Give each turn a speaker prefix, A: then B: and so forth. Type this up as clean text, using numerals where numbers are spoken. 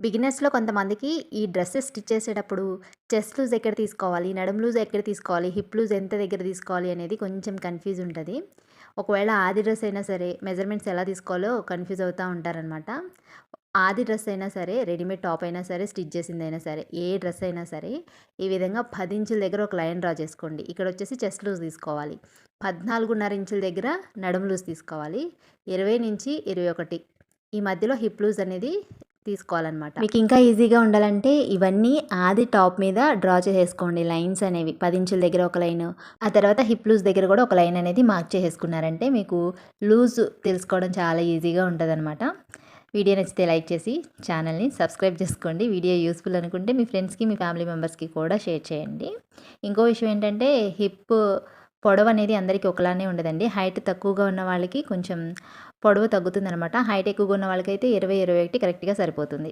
A: బిగినర్స్‌లో కొంతమందికి ఈ dresses stitch చేసేటప్పుడు చెస్ట్ లూజ్ ఎక్కడ తీసుకోవాలి, నడుము లూజ్ ఎక్కడ తీసుకోవాలి, హిప్ లూజ్ ఎంత దగ్గర తీసుకోవాలి అనేది కొంచెం కన్‌ఫ్యూజ్ ఉంటది. ఒకవేళ ఆది డ్రెస్ అయినా సరే మెజర్‌మెంట్స్ ఎలా తీసుకోవాలో కన్‌ఫ్యూజ్ అవుతా ఉంటారనమాట. ఆది డ్రెస్ అయినా సరే, రెడీమేడ్ టాప్ అయినా సరే, స్టిచ్ చేసిందైనా సరే, ఏ డ్రెస్ అయినా సరే ఈ విధంగా 10 ఇంచుల దగ్గర ఒక లైన్ డ్రా చేసుకోండి. ఇక్కడొచ్చేసి చెస్ట్ లూజ్ తీసుకోవాలి. 14.5 ఇంచుల దగ్గర నడుము లూజ్ తీసుకోవాలి. 20-21 ఈ మధ్యలో హిప్ లూజ్ అనేది తీసుకోవాలనమాట. మీకు ఇంకా ఈజీగా ఉండాలంటే ఇవన్నీ ఆది టాప్ మీద డ్రా చేసేసుకోండి లైన్స్ అనేవి. 10 ఇంచుల దగ్గర ఒక లైను, ఆ తర్వాత హిప్ లూజ్ దగ్గర కూడా ఒక లైన్ అనేది మార్క్ చేసేసుకున్నారంటే మీకు లూజ్ తెలుసుకోవడం చాలా ఈజీగా ఉంటదనమాట. వీడియో నచ్చితే లైక్ చేసి ఛానల్‌ని సబ్స్క్రైబ్ చేసుకోండి. వీడియో యూస్‌ఫుల్ అనుకుంటే మీ ఫ్రెండ్స్‌కి, మీ ఫ్యామిలీ మెంబర్స్‌కి కూడా షేర్ చేయండి. ఇంకో విషయం ఏంటంటే హిప్ పొడవనేది అందరికీ ఒకలానే ఉండదండి. హైట్ తక్కువగా ఉన్న వాళ్ళకి కొంచెం పొడవు తగ్గుతుందనమాట. హైట్ ఎక్కువగా ఉన్న వాళ్ళకైతే 20, 21 కరెక్ట్‌గా సరిపోతుంది.